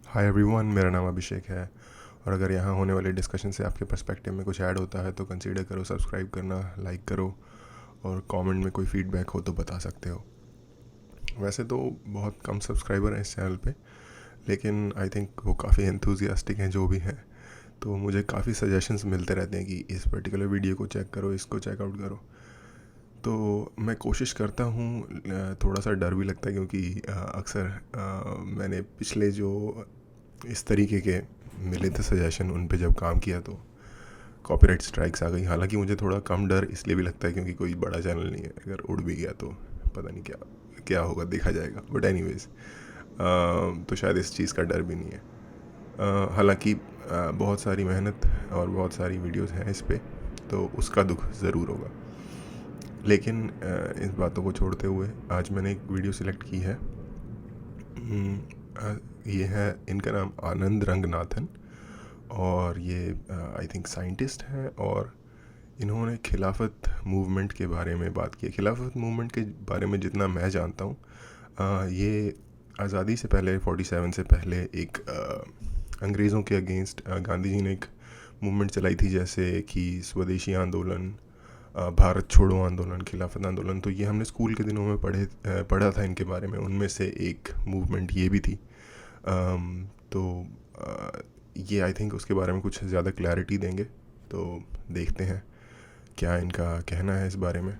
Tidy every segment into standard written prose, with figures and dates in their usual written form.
Hi everyone, मेरा नाम अभिषेक है। और अगर यहाँ होने वाले डिस्कशन से आपके पर्सपेक्टिव में कुछ ऐड होता है तो कंसीडर करो सब्सक्राइब करना, लाइक करो, और कमेंट में कोई फीडबैक हो तो बता सकते हो। वैसे तो बहुत कम सब्सक्राइबर हैं इस चैनल पे, लेकिन आई थिंक वो काफ़ी एंथुजियास्टिक हैं जो भी हैं। तो मुझे काफ़ी सजेशंस मिलते रहते हैं कि इस पर्टिकुलर वीडियो को चेक करो, इसको चेकआउट करो। तो मैं कोशिश करता हूँ। थोड़ा सा डर भी लगता है क्योंकि अक्सर मैंने पिछले जो इस तरीके के मिले थे सजेशन, उन पे जब काम किया तो कॉपीराइट स्ट्राइक्स आ गई। हालांकि मुझे थोड़ा कम डर इसलिए भी लगता है क्योंकि कोई बड़ा चैनल नहीं है, अगर उड़ भी गया तो पता नहीं क्या क्या होगा, देखा जाएगा। बट एनीवेज, तो शायद इस चीज़ का डर भी नहीं है। हालांकि बहुत सारी मेहनत और बहुत सारी वीडियोस हैं इस पे, तो उसका दुख ज़रूर होगा। लेकिन इस बातों को छोड़ते हुए आज मैंने एक वीडियो सिलेक्ट की है। ये है, इनका नाम आनंद रंगनाथन, और ये आई थिंक साइंटिस्ट हैं। और इन्होंने खिलाफत मूवमेंट के बारे में बात की है। खिलाफत मूवमेंट के बारे में जितना मैं जानता हूँ, ये आज़ादी से पहले 47 से पहले एक अंग्रेज़ों के अगेंस्ट गांधी जी ने एक मूवमेंट चलाई थी, जैसे कि स्वदेशी आंदोलन, भारत छोड़ो आंदोलन, खिलाफत आंदोलन। तो ये हमने स्कूल के दिनों में पढ़ा था इनके बारे में। उनमें से एक मूवमेंट ये भी थी। तो ये आई थिंक उसके बारे में कुछ ज़्यादा क्लैरिटी देंगे, तो देखते हैं क्या इनका कहना है इस बारे में।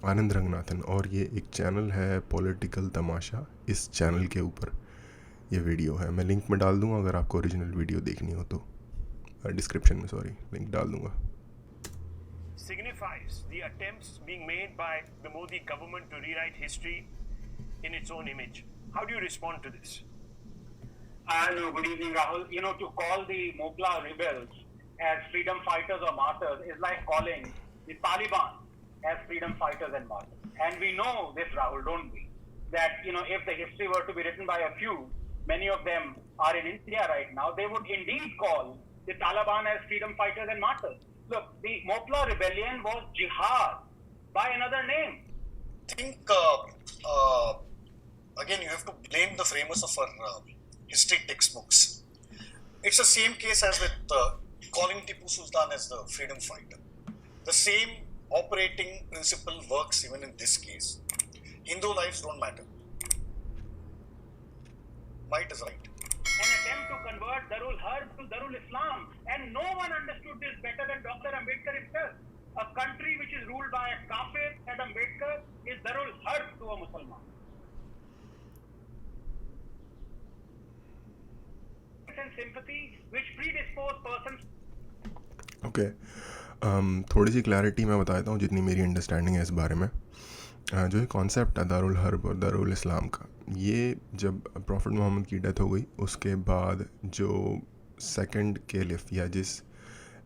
आनंद रंगनाथन, और ये एक चैनल है पॉलिटिकल तमाशा। इस चैनल के ऊपर ये वीडियो है। मैं लिंक में डाल दूँगा, अगर आपको ओरिजिनल वीडियो देखनी हो तो डिस्क्रिप्शन में, सॉरी, लिंक डाल दूँगा। Signifies the attempts being made by the Modi government to rewrite history in its own image. How do you respond to this? And good evening, Rahul. To call the Mopla rebels as freedom fighters or martyrs is like calling the Taliban as freedom fighters and martyrs. And we know this, Rahul, don't we? That, if the history were to be written by a few, many of them are in India right now, they would indeed call the Taliban as freedom fighters and martyrs. Look, the Mopla rebellion was jihad by another name. I think, again, you have to blame the framers of our history textbooks. It's the same case as with calling Tipu Sultan as the freedom fighter. The same operating principle works even in this case. Hindu lives don't matter. Might is right. An attempt to convert Darul Harb to Darul Islam, and no one understood this better than Dr. Ambedkar himself. A country which is ruled by a kafir, said Ambedkar, is Darul Harb to a Musliman. And sympathy which predispose persons. Okay, थोड़ी सी clarity मैं बता देता हूँ जितनी मेरी understanding है इस बारे में। जो ये कॉन्सेप्ट है दारुल हर्ब और दारुल इस्लाम का, ये जब प्रॉफिट मोहम्मद की डेथ हो गई उसके बाद जो सेकंड कैलिफ या जिस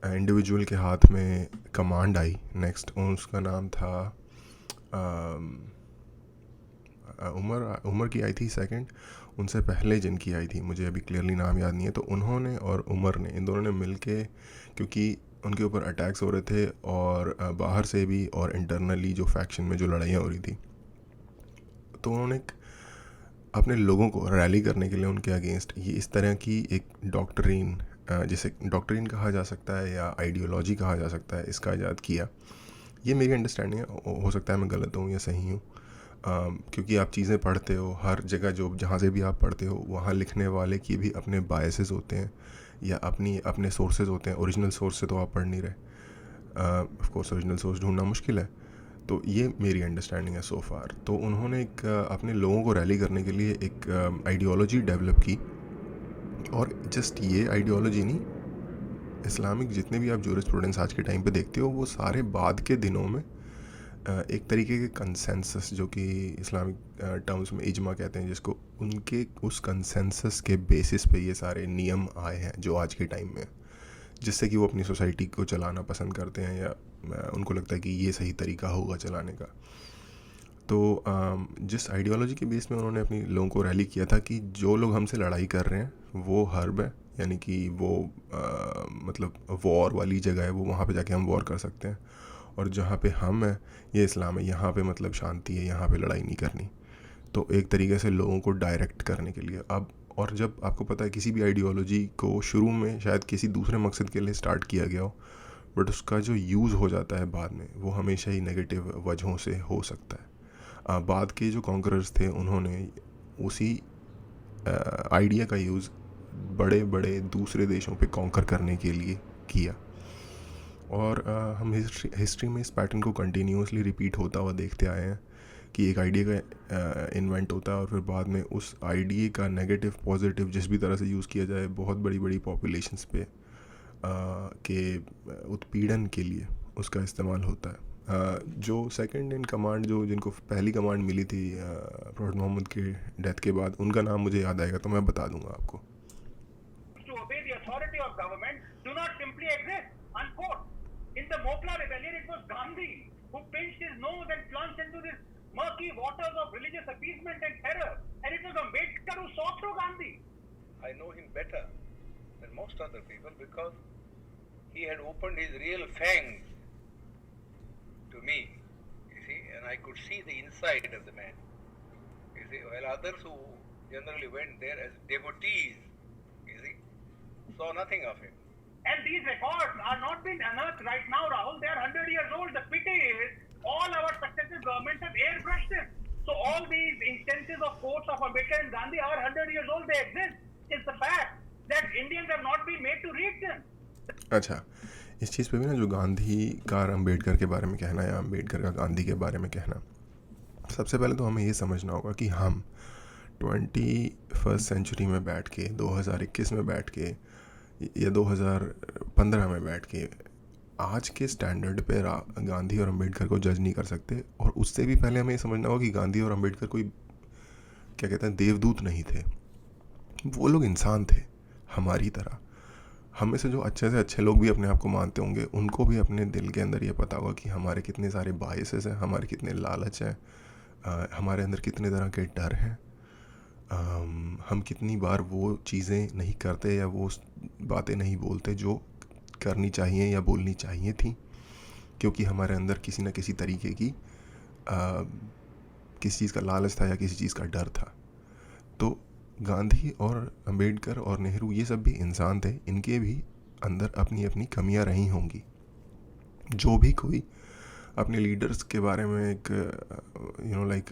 इंडिविजुअल के हाथ में कमांड आई नेक्स्ट, उसका नाम था उमर की आई थी सेकंड। उनसे पहले जिनकी आई थी, मुझे अभी क्लियरली नाम याद नहीं है, तो उन्होंने और उमर ने, इन दोनों ने मिल के, क्योंकि उनके ऊपर अटैक्स हो रहे थे और बाहर से भी और इंटरनली जो फैक्शन में जो लड़ाइयाँ हो रही थी, तो उन्होंने अपने लोगों को रैली करने के लिए उनके अगेंस्ट ये इस तरह की एक डॉक्ट्रिन, जिसे डॉक्ट्रिन कहा जा सकता है या आइडियोलॉजी कहा जा सकता है, इसका ईजाद किया। ये मेरी अंडरस्टैंडिंग है, हो सकता है मैं गलत हूँ या सही हूँ। क्योंकि आप चीज़ें पढ़ते हो हर जगह, जो जहाँ से भी आप पढ़ते हो वहाँ लिखने वाले की भी अपने बायसेस होते हैं या अपने सोर्सेज होते हैं। ओरिजिनल सोर्स से तो आप पढ़ नहीं रहे, ऑफ कोर्स ओरिजिनल सोर्स ढूंढना मुश्किल है। तो ये मेरी अंडरस्टैंडिंग है सो फार। तो उन्होंने एक अपने लोगों को रैली करने के लिए एक आइडियोलॉजी डेवलप की, और जस्ट ये आइडियोलॉजी नहीं, इस्लामिक जितने भी आप जूरिस्प्रूडेंस आज के टाइम पे देखते हो, वो सारे बाद के दिनों में एक तरीके के कंसेंसस, जो कि इस्लामिक टर्म्स में इजमा कहते हैं, जिसको, उनके उस कंसेंसस के बेसिस पे ये सारे नियम आए हैं जो आज के टाइम में, जिससे कि वो अपनी सोसाइटी को चलाना पसंद करते हैं या उनको लगता है कि ये सही तरीका होगा चलाने का। तो जिस आइडियोलॉजी के बेस में उन्होंने अपनी लोगों को रैली किया था कि जो लोग हमसे लड़ाई कर रहे हैं वो हर्ब है, यानी कि वो मतलब वॉर वाली जगह है, वो वहाँ पे जाके हम वॉर कर सकते हैं, और जहाँ पे हम हैं ये इस्लाम है, यहाँ पे मतलब शांति है, यहाँ पे लड़ाई नहीं करनी। तो एक तरीके से लोगों को डायरेक्ट करने के लिए, अब और जब आपको पता है किसी भी आइडियोलॉजी को शुरू में शायद किसी दूसरे मकसद के लिए स्टार्ट किया गया हो, बट उसका जो यूज़ हो जाता है बाद में वो हमेशा ही नेगेटिव वजहों से हो सकता है। बाद के जो कॉन्करर्स थे उन्होंने उसी आइडिया का यूज़ बड़े बड़े दूसरे देशों पे कॉन्कर करने के लिए किया, और हम हिस्ट्री में इस पैटर्न को कंटिन्यूसली रिपीट होता हुआ देखते आए हैं कि एक आइडिया का इन्वेंट होता है और फिर बाद में उस आइडिया का नेगेटिव पॉजिटिव जिस भी तरह से यूज़ किया जाए बहुत बड़ी बड़ी पॉपुलेशंस पे के उत्पीड़न के लिए उसका इस्तेमाल होता है। जो सेकंड इन कमांड जो जिनको पहली कमांड मिली थी प्रॉफेट मोहम्मद के डेथ के बाद, उनका नाम मुझे याद आएगा तो मैं बता दूंगा आपको। To obey the authority of government do not simply exist, unquote. In the Mopla rebellion, it was Gandhi who pinched his nose and plunged into this murky waters of religious appeasement and terror, and it was Ambedkar who saw through Gandhi. I know him better than most other people because he had opened his real fangs to me, you see, and I could see the inside of the man, you see, while others who generally went there as devotees, you see, saw nothing of him. And these records are not being unearthed right now, Rahul. They are 100 years old. The pity is all our successive governments have airbrushed it. So all these instances of quotes of Ambedkar and Gandhi are 100 years old. They exist. It's the fact that Indians have not been made to read them. अच्छा, इस चीज़ पे भी ना जो गांधी का अम्बेडकर के बारे में कहना या अम्बेडकर का गांधी के बारे में कहना, सबसे पहले तो हमें ये समझना होगा कि हम 21st सेंचुरी में बैठ के 2021 में बैठ के या 2015 में बैठ के आज के स्टैंडर्ड पे गांधी और अम्बेडकर को जज नहीं कर सकते। और उससे भी पहले हमें ये समझना होगा कि गांधी और अम्बेडकर कोई क्या कहते हैं देवदूत नहीं थे, वो लोग इंसान थे हमारी तरह। हम में से जो अच्छे से अच्छे लोग भी अपने आप को मानते होंगे उनको भी अपने दिल के अंदर ये पता होगा कि हमारे कितने सारे बायसेस हैं, हमारे कितने लालच हैं, हमारे अंदर कितने तरह के डर हैं, हम कितनी बार वो चीज़ें नहीं करते या वो बातें नहीं बोलते जो करनी चाहिए या बोलनी चाहिए थी, क्योंकि हमारे अंदर किसी न किसी तरीके की किसी चीज़ का लालच था या किसी चीज़ का डर था। तो गांधी और अम्बेडकर और नेहरू ये सब भी इंसान थे, इनके भी अंदर अपनी अपनी कमियां रही होंगी। जो भी कोई अपने लीडर्स के बारे में एक लाइक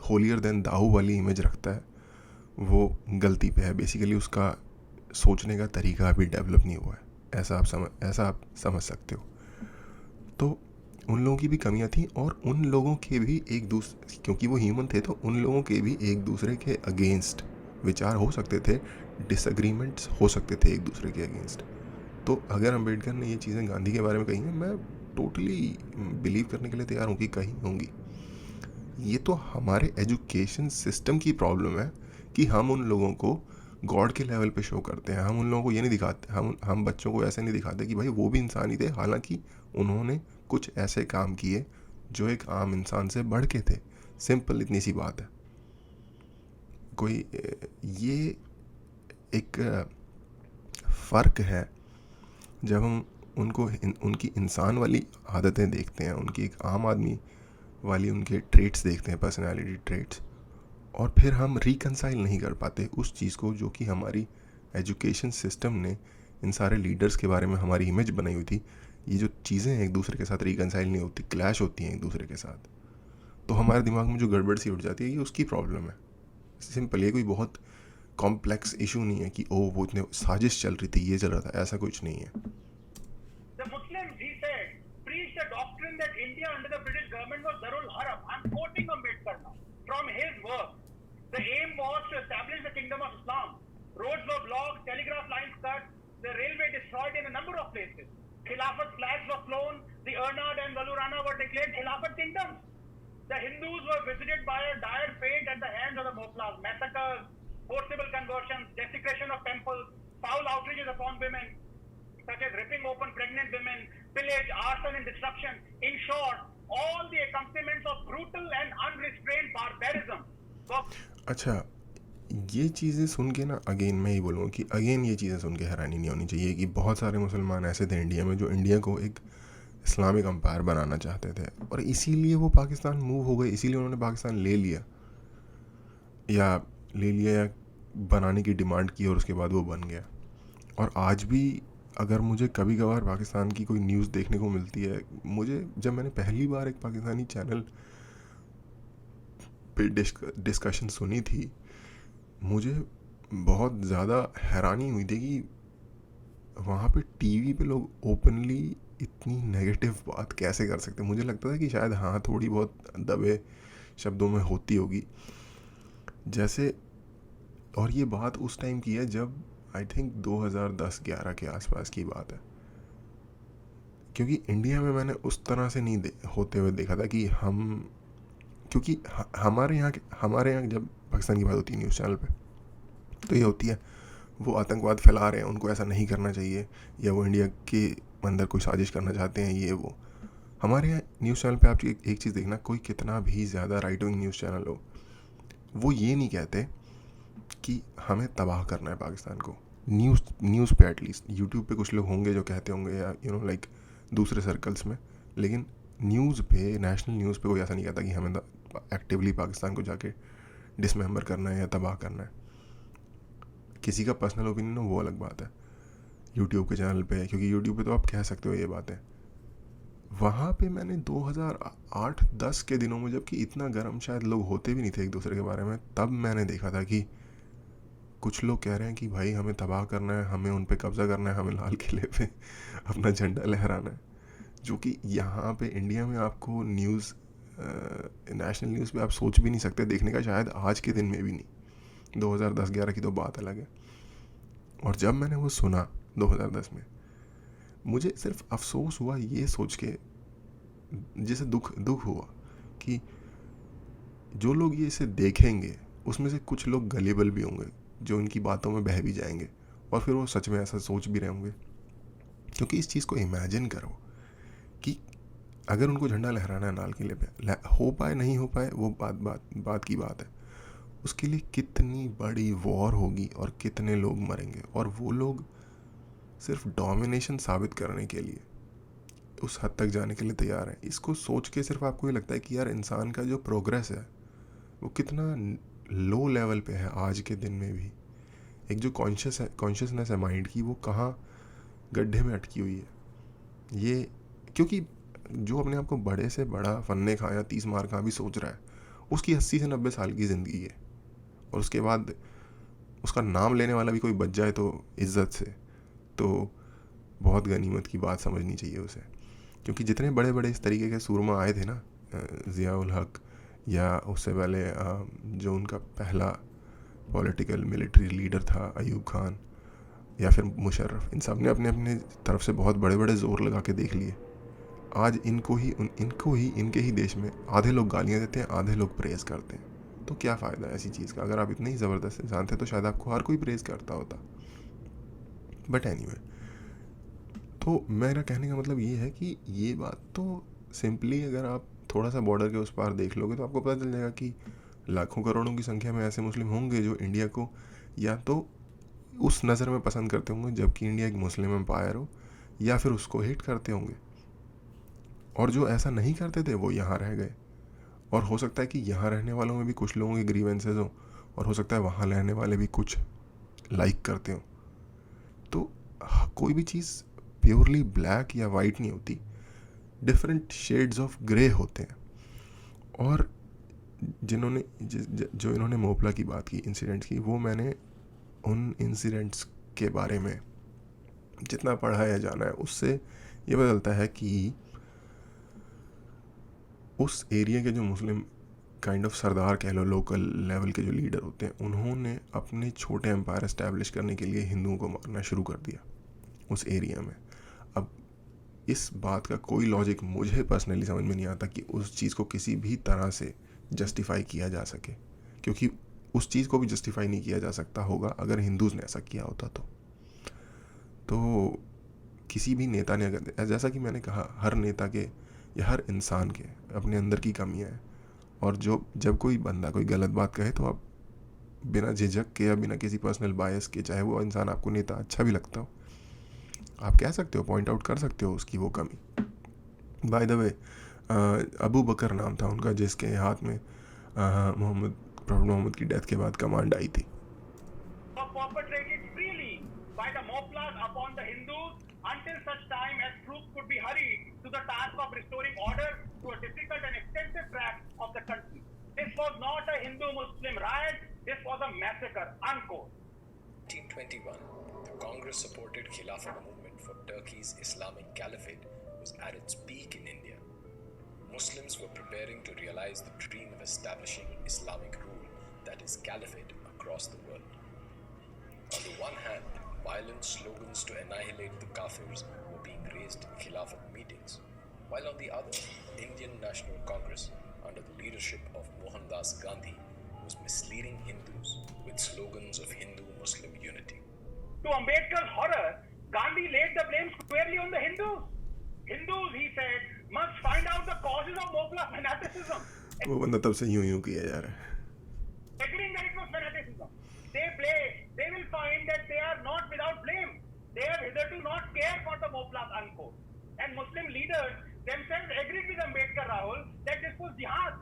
होलियर देन दाऊ वाली इमेज रखता है वो गलती पे है। बेसिकली उसका सोचने का तरीका अभी डेवलप नहीं हुआ है, ऐसा आप समझ सकते हो। तो उन लोगों की भी कमियां थी और उन लोगों के भी एक दूसरे, क्योंकि वो ह्यूमन थे तो उन लोगों के भी एक दूसरे के अगेंस्ट विचार हो सकते थे, डिसएग्रीमेंट्स हो सकते थे एक दूसरे के अगेंस्ट। तो अगर अम्बेडकर ने ये चीज़ें गांधी के बारे में कही हैं, मैं टोटली बिलीव करने के लिए तैयार हूँ कि कही होंगी। ये तो हमारे एजुकेशन सिस्टम की प्रॉब्लम है कि हम उन लोगों को गॉड के लेवल पे शो करते हैं। हम उन लोगों को ये नहीं दिखाते, हम बच्चों को ऐसे नहीं दिखाते कि भाई वो भी इंसान ही थे, हालांकि उन्होंने कुछ ऐसे काम किए जो एक आम इंसान से बढ़ के थे। सिंपल इतनी सी बात है। कोई ये एक फ़र्क है जब हम उनको उनकी इंसान वाली आदतें देखते हैं, उनकी एक आम आदमी वाली उनके ट्रेट्स देखते हैं, पर्सनालिटी ट्रेट्स, और फिर हम रिकंसाइल नहीं कर पाते उस चीज़ को जो कि हमारी एजुकेशन सिस्टम ने इन सारे लीडर्स के बारे में हमारी इमेज बनाई हुई थी। ये जो चीज़ें एक दूसरे के साथ रिकंसाइल नहीं होती, क्लैश होती हैं एक दूसरे के साथ, तो हमारे दिमाग में जो गड़बड़ सी उठ जाती है ये उसकी प्रॉब्लम है। सिंपल, ये कोई बहुत कॉम्प्लेक्स इशू नहीं है कि ओ वो इतने साजिश चल रही थी, ये चल रहा था, ऐसा कुछ नहीं है। The Muslims, he said, preached the doctrine that India under the British government was Darul Harab. I'm quoting Ambedkar now from his work. The aim was to establish the kingdom of Islam. Roads were blocked, telegraph lines cut, the railway destroyed in a number of places. Khilafat flags were flown, the Ernad and Valurana were declared Khilafat kingdoms. The Hindus were visited by a dire fate at the hands of the Moplas. Massacres, forcible conversions, desecration of temples, foul outrages upon women, such as ripping open pregnant women, pillage, arson and destruction. In short, all the accompaniments of brutal and unrestrained barbarism. अच्छा, ये चीज़ें सुन के ना again मैं ही बोलूँगा कि again ये चीज़ें सुन के हैरानी नहीं होनी चाहिए कि बहुत सारे मुसलमान ऐसे थे इंडिया में जो इंडिया को एक इस्लामिक अम्पायर बनाना चाहते थे और इसीलिए वो पाकिस्तान मूव हो गए, इसीलिए उन्होंने पाकिस्तान ले लिया या बनाने की डिमांड की और उसके बाद वो बन गया। और आज भी अगर मुझे कभी कभार पाकिस्तान की कोई न्यूज़ देखने को मिलती है, मुझे जब मैंने पहली बार एक पाकिस्तानी चैनल पे डिस्कशन सुनी थी, मुझे बहुत ज़्यादा हैरानी हुई थी कि वहाँ पे टीवी पे लोग ओपनली इतनी नेगेटिव बात कैसे कर सकते हैं। मुझे लगता था कि शायद हाँ थोड़ी बहुत दबे शब्दों में होती होगी जैसे। और ये बात उस टाइम की है जब आई थिंक 2010-11 के आसपास की बात है, क्योंकि इंडिया में मैंने उस तरह से नहीं होते हुए देखा था कि हम, क्योंकि हमारे यहाँ जब पाकिस्तान की बात होती है न्यूज़ चैनल पे, तो ये होती है वो आतंकवाद फैला रहे हैं, उनको ऐसा नहीं करना चाहिए, या वो इंडिया के अंदर कोई साजिश करना चाहते हैं, ये वो। हमारे यहाँ न्यूज़ चैनल पे आप एक चीज़ देखना, कोई कितना भी ज़्यादा राइट विंग न्यूज़ चैनल हो, वो ये नहीं कहते कि हमें तबाह करना है पाकिस्तान को। न्यूज़ पे एटलीस्ट, यूट्यूब पे कुछ लोग होंगे जो कहते होंगे, या लाइक दूसरे सर्कल्स में, लेकिन न्यूज़ पे, नेशनल न्यूज़ पे कोई ऐसा नहीं कहता कि हमें एक्टिवली पाकिस्तान को जाके डिसमेंबर करना है या तबाह करना है। किसी का पर्सनल ओपिनियन हो वो अलग बात है यूट्यूब के चैनल पे, क्योंकि यूट्यूब पे तो आप कह सकते हो ये बातें। वहाँ पे मैंने 2008-10 के दिनों में, जबकि इतना गर्म शायद लोग होते भी नहीं थे एक दूसरे के बारे में, तब मैंने देखा था कि कुछ लोग कह रहे हैं कि भाई हमें तबाह करना है, हमें उन पे कब्ज़ा करना है, हमें लाल किले पे अपना झंडा लहराना है। जो कि यहाँ पे इंडिया में आपको न्यूज़, नेशनल न्यूज़ पे आप सोच भी नहीं सकते देखने का, शायद आज के दिन में भी नहीं। 2010-11 की तो बात अलग है। और जब मैंने वो सुना 2010 में, मुझे सिर्फ अफसोस हुआ ये सोच के, जैसे दुख हुआ कि जो लोग ये इसे देखेंगे उसमें से कुछ लोग गलेबल भी होंगे जो इनकी बातों में बह भी जाएंगे, और फिर वो सच में ऐसा सोच भी रहे होंगे। क्योंकि इस चीज़ को इमेजिन करो कि अगर उनको झंडा लहराना है लाल किले पे, हो पाए नहीं हो पाए वो बात की बात है, उसके लिए कितनी बड़ी वॉर होगी और कितने लोग मरेंगे, और वो लोग सिर्फ डोमिनेशन साबित करने के लिए उस हद तक जाने के लिए तैयार हैं। इसको सोच के सिर्फ आपको ये लगता है कि यार इंसान का जो प्रोग्रेस है वो कितना लो लेवल पे है आज के दिन में भी। एक जो कॉन्शियसनेस है माइंड की, वो कहाँ गड्ढे में अटकी हुई है ये। क्योंकि जो अपने आप को बड़े से बड़ा फन्ने खा या 30 मार खा भी सोच रहा है, उसकी 80 से 90 साल की ज़िंदगी है, और उसके बाद उसका नाम लेने वाला भी कोई बच जाए तो इज़्ज़त से, तो बहुत गनीमत की बात समझनी चाहिए उसे। क्योंकि जितने बड़े बड़े इस तरीके के सूरमा आए थे ना, ज़ियाउल हक, या उससे पहले जो उनका पहला पॉलिटिकल मिलिट्री लीडर था अयूब खान, या फिर मुशर्रफ, इन सब ने अपने अपने तरफ से बहुत बड़े बड़े ज़ोर लगा के देख लिए। आज इनको ही इनके ही देश में आधे लोग गालियाँ देते हैं, आधे लोग प्रेज़ करते हैं। तो क्या फ़ायदा है ऐसी चीज़ का? अगर आप इतने ही ज़बरदस्त इंसान थे तो शायद आपको हर कोई प्रेज़ करता होता। बट एनीवे, तो मेरा कहने का मतलब ये है कि ये बात तो सिंपली अगर आप थोड़ा सा बॉर्डर के उस पार देख लोगे तो आपको पता चल जाएगा कि लाखों करोड़ों की संख्या में ऐसे मुस्लिम होंगे जो इंडिया को या तो उस नज़र में पसंद करते होंगे जबकि इंडिया एक मुस्लिम एम्पायर हो, या फिर उसको हेट करते होंगे। और जो ऐसा नहीं करते थे वो यहाँ रह गए, और हो सकता है कि यहाँ रहने वालों में भी कुछ लोगों के ग्रीवेंसेस हो, और हो सकता है वहाँ रहने वाले भी कुछ लाइक करते हो। तो कोई भी चीज़ प्योरली ब्लैक या वाइट नहीं होती, डिफरेंट शेड्स ऑफ ग्रे होते हैं। और जो इन्होंने मोपला की बात की, इंसिडेंट्स की, वो मैंने उन इंसिडेंट्स के बारे में जितना पढ़ा या जाना है उससे ये बदलता है कि उस एरिया के जो मुस्लिम काइंड ऑफ सरदार कह लो, लोकल लेवल के जो लीडर होते हैं, उन्होंने अपने छोटे एम्पायर एस्टैब्लिश करने के लिए हिंदुओं को मारना शुरू कर दिया उस एरिया में। अब इस बात का कोई लॉजिक मुझे पर्सनली समझ में नहीं आता कि उस चीज़ को किसी भी तरह से जस्टिफाई किया जा सके, क्योंकि उस चीज़ को भी जस्टिफाई नहीं किया जा सकता होगा अगर हिंदूज़ ने ऐसा किया होता तो किसी भी नेता ने, अगर, जैसा कि मैंने कहा, हर नेता के या हर इंसान के अपने अंदर की कमियां हैं, और जब कोई बंदा कोई गलत बात कहे तो आप बिना झिझक के या बिना किसी पर्सनल बायस के, चाहे वो इंसान आपको नेता अच्छा भी लगता हो, आप कह सकते हो, पॉइंट आउट कर सकते हो उसकी वो कमी। बाय द वे, अबू बकर नाम था उनका, जिसके हाथ में प्रॉफेट मोहम्मद की डेथ के बाद कमांड आई थी। perpetrated freely by the Moplas upon the Hindus until such time as troops could be hurried to the task of restoring order to a difficult and extensive tract of the country. This was not a Hindu-Muslim riot, this was a massacre, unquote. 1921, the Congress-supported Khilafat movement for Turkey's Islamic Caliphate was at its peak in India. Muslims were preparing to realize the dream of establishing Islamic rule, that is Caliphate, across the world. On the one hand, violent slogans to annihilate the Kafirs were being raised in Khilafat meetings, while on the other, Indian National Congress, under the leadership of Mohandas Gandhi, was misleading Hindus with slogans of Hindu-Muslim unity. To Ambedkar's horror, Gandhi laid the blame squarely on the Hindus. Hindus, he said, must find out the causes of Mopla fanaticism. वो बंदा तब से यूं किया जा रहा है. Agreeing that it was fanaticism. They will find that they are not without blame. They have hitherto not cared for the Moplas, unquote. And Muslim leaders themselves agreed with Ambedkar, Rahul, that this was jihad.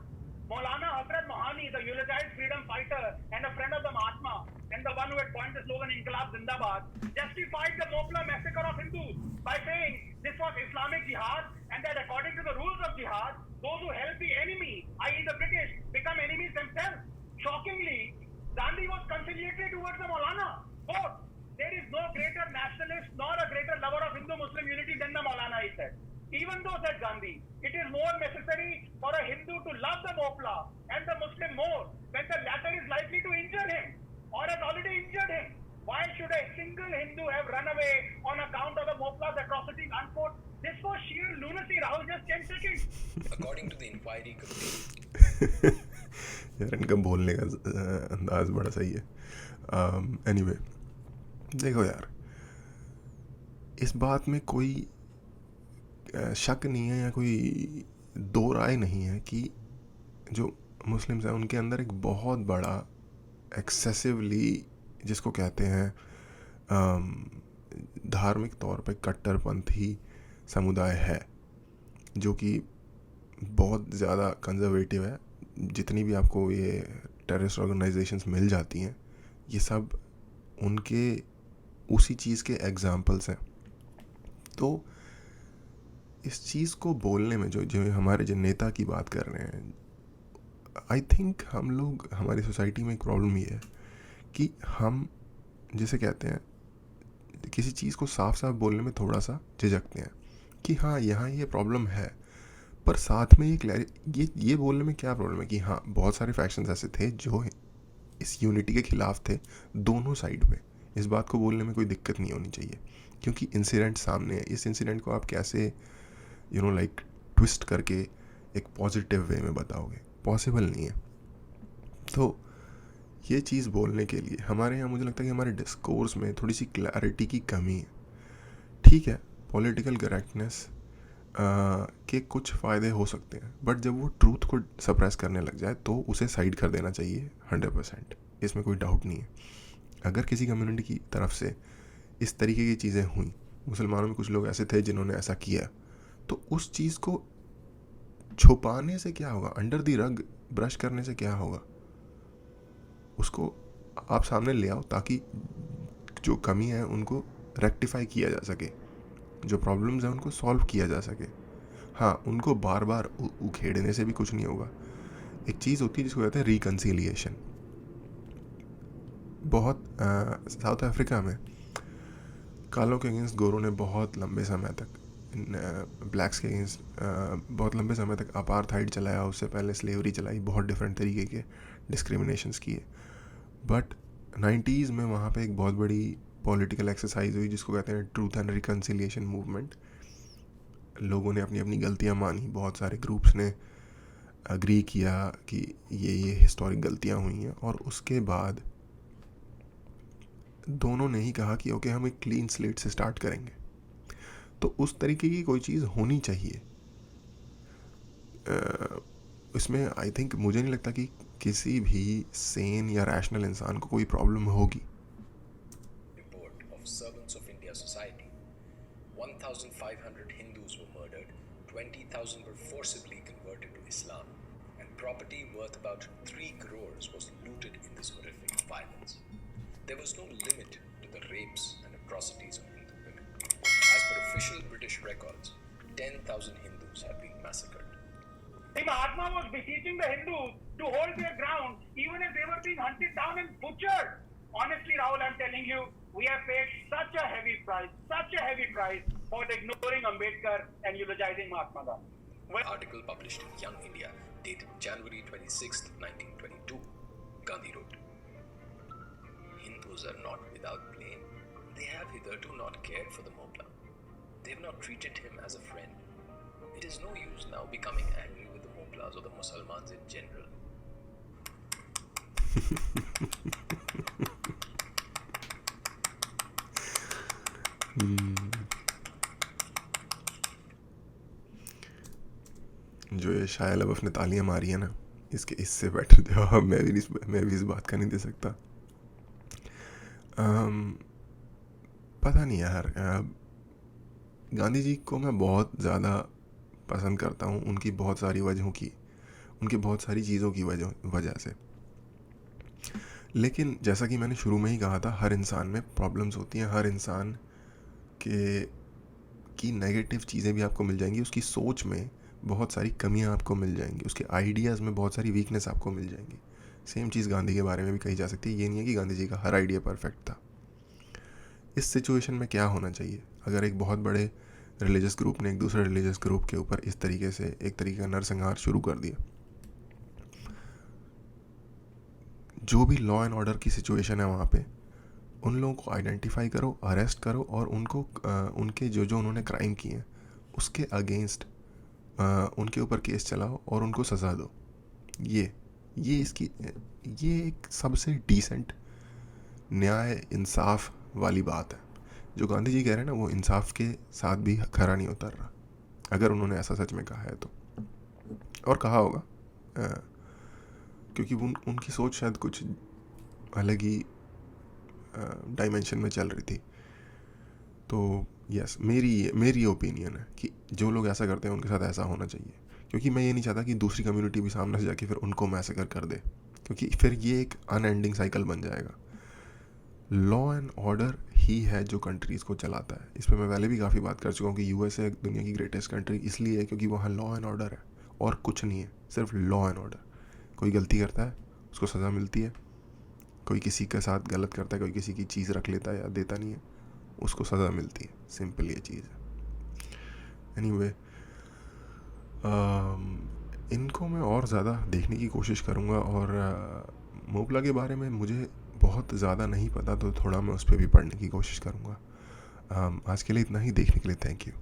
Maulana Hazrat Mohani, the eulogized freedom fighter and a friend of the Mahatma, and the one who had coined the slogan Inqilab Zindabad, justified the Mopla massacre of Hindus by saying this was Islamic jihad and that according to the rules of jihad, those who help the enemy, i.e. the British, become enemies themselves. Shockingly, Gandhi was conciliatory towards the Maulana. Both. There is no greater nationalist nor a greater lover of Hindu-Muslim unity than the Maulana, he said. Even though, said Gandhi, it is more necessary for a Hindu to love the Mopla and the Muslim more when the latter is likely to injure him or has already injured him. Why should a single Hindu have run away on account of the Mopla's atrocities, unquote? This was sheer lunacy, Rahul, just 10 seconds. According to the inquiry committee, यार इनका बोलने का अंदाज बड़ा सही है. Anyway, देखो यार, इस बात में कोई शक नहीं है या कोई दो राय नहीं है कि जो मुस्लिम्स हैं उनके अंदर एक बहुत बड़ा एक्सेसिवली, जिसको कहते हैं धार्मिक तौर पे कट्टरपंथी समुदाय है, जो कि बहुत ज़्यादा कंजर्वेटिव है. जितनी भी आपको ये टेररिस्ट ऑर्गेनाइजेशंस मिल जाती हैं, ये सब उनके उसी चीज़ के एग्जाम्पल्स हैं. तो इस चीज़ को बोलने में जो हमारे जो नेता की बात कर रहे हैं, आई थिंक हम लोग, हमारी सोसाइटी में एक प्रॉब्लम ये है कि हम जैसे कहते हैं किसी चीज़ को साफ साफ बोलने में थोड़ा सा झिझकते हैं कि हाँ यहाँ ये प्रॉब्लम है, पर साथ में ये बोलने में क्या प्रॉब्लम है कि हाँ बहुत सारे फैक्शंस ऐसे थे जो इस यूनिटी के ख़िलाफ़ थे दोनों साइड पे. इस बात को बोलने में कोई दिक्कत नहीं होनी चाहिए क्योंकि इंसिडेंट सामने है. इस इंसिडेंट को आप कैसे ट्विस्ट करके एक पॉजिटिव वे में बताओगे? पॉसिबल नहीं है. तो ये चीज़ बोलने के लिए हमारे यहाँ मुझे लगता है कि हमारे डिस्कोर्स में थोड़ी सी क्लैरिटी की कमी है. ठीक है, पॉलिटिकल करेक्टनेस के कुछ फ़ायदे हो सकते हैं, बट जब वो ट्रूथ को सप्रेस करने लग जाए तो उसे साइड कर देना चाहिए 100%. इसमें कोई डाउट नहीं है. अगर किसी कम्युनिटी की तरफ से इस तरीके की चीज़ें हुई, मुसलमानों में कुछ लोग ऐसे थे जिन्होंने ऐसा किया, तो उस चीज़ को छुपाने से क्या होगा? अंडर दी रग ब्रश करने से क्या होगा? उसको आप सामने ले आओ ताकि जो कमी है उनको रेक्टिफाई किया जा सके, जो प्रॉब्लम्स हैं उनको सॉल्व किया जा सके. हाँ, उनको बार बार उखेड़ने से भी कुछ नहीं होगा. एक चीज़ होती है जिसको कहते हैं रिकन्सिलिएशन. बहुत साउथ अफ्रीका में कालों के अगेंस्ट गोरों ने बहुत लंबे समय तक, ब्लैक्स के अगेंस्ट बहुत लंबे समय तक अपार्थाइड चलाया. उससे पहले स्लेवरी चलाई, बहुत डिफरेंट तरीके के डिस्क्रिमिनेशंस किए. बट 90s में वहाँ पे एक बहुत बड़ी पॉलिटिकल एक्सरसाइज हुई जिसको कहते हैं ट्रूथ एंड रिकन्सिलिएशन मूवमेंट. लोगों ने अपनी अपनी गलतियाँ मानी, बहुत सारे ग्रुप्स ने अग्री किया कि ये हिस्टोरिक गलतियाँ हुई हैं, और उसके बाद दोनों ने ही कहा कि ओके, हम एक क्लीन स्लेट से स्टार्ट करेंगे. तो उस तरीके की कोई चीज़ होनी चाहिए. इसमें आई थिंक मुझे नहीं लगता कि किसी भी सेन या रैशनल इंसान को कोई प्रॉब्लम होगी. report of Servants of India Society, 1,500 Hindus were murdered, 20,000 were forcibly converted to Islam, and property worth about 3 crores was looted in this horrific violence. There was no limit to the rapes and atrocities of Hindu women. As per official British records, 10,000 Hindus have been massacred. The Mahatma was beseeching the Hindus to hold their ground even if they were being hunted down and butchered. Honestly, Rahul, I'm telling you, we have paid such a heavy price for ignoring Ambedkar and eulogizing Mahatma Gandhi. An article published in Young India dated January 26, 1922, Gandhi wrote, Hindus are not without blame. They have hitherto not cared for the Mopla. They have not treated him as a friend. It is no use now becoming angry with the Moplas or the Musalmans in general. जो ये शायद अब अपने तालियां मारी है ना, इससे बेटर जवाब मैं भी इस बात का नहीं दे सकता। पता नहीं यार, गांधी जी को मैं बहुत ज़्यादा पसंद करता हूँ उनकी बहुत सारी वजहों की, उनकी बहुत सारी चीज़ों की वजह से। लेकिन जैसा कि मैंने शुरू में ही कहा था, हर इंसान में प्रॉब्लम्स होती हैं, हर इंसान की नेगेटिव चीज़ें भी आपको मिल जाएंगी, उसकी सोच में बहुत सारी कमियां आपको मिल जाएंगी, उसके आइडियाज़ में बहुत सारी वीकनेस आपको मिल जाएंगी। सेम चीज़ गांधी के बारे में भी कही जा सकती है। ये नहीं है कि गांधी जी का हर आइडिया परफेक्ट था। इस सिचुएशन में क्या होना चाहिए अगर एक बहुत बड़े रिलीजियस ग्रुप ने एक दूसरे रिलीजियस ग्रुप के ऊपर इस तरीके से एक तरीके का नरसंहार शुरू कर दिया? जो भी लॉ एंड ऑर्डर की सिचुएशन है वहाँ पे, उन लोगों को आइडेंटिफाई करो, अरेस्ट करो और उनको उनके जो उन्होंने क्राइम किए हैं उसके अगेंस्ट उनके ऊपर केस चलाओ और उनको सज़ा दो। ये एक सबसे डिसेंट न्याय इंसाफ वाली बात है। जो गांधी जी कह रहे हैं ना, वो इंसाफ के साथ भी खरा नहीं उतर रहा, अगर उन्होंने ऐसा सच में कहा है तो, और कहा होगा क्योंकि उनकी सोच शायद कुछ अलग ही डायमेंशन में चल रही थी। तो यस, मेरी ओपिनियन है कि जो लोग ऐसा करते हैं उनके साथ ऐसा होना चाहिए, क्योंकि मैं ये नहीं चाहता कि दूसरी कम्युनिटी भी सामने से जाके फिर उनको मैसेकर कर दे, क्योंकि फिर ये एक अनएंडिंग साइकिल बन जाएगा। लॉ एंड ऑर्डर ही है जो कंट्रीज़ को चलाता है। इस पर मैं पहले भी काफ़ी बात कर चुका हूँ कि यूएसए दुनिया की ग्रेटेस्ट कंट्री इसलिए है क्योंकि वहाँ लॉ एंड ऑर्डर है और कुछ नहीं है, सिर्फ लॉ एंड ऑर्डर। कोई गलती करता है उसको सज़ा मिलती है, कोई किसी के साथ गलत करता है, कोई किसी की चीज़ रख लेता है या देता नहीं है, उसको सज़ा मिलती है। सिंपल ये चीज़ है। एनीवे, इनको मैं और ज़्यादा देखने की कोशिश करूँगा, और मोपला के बारे में मुझे बहुत ज़्यादा नहीं पता, तो थोड़ा मैं उस पर भी पढ़ने की कोशिश करूँगा। आज के लिए इतना ही। देखने के लिए थैंक यू।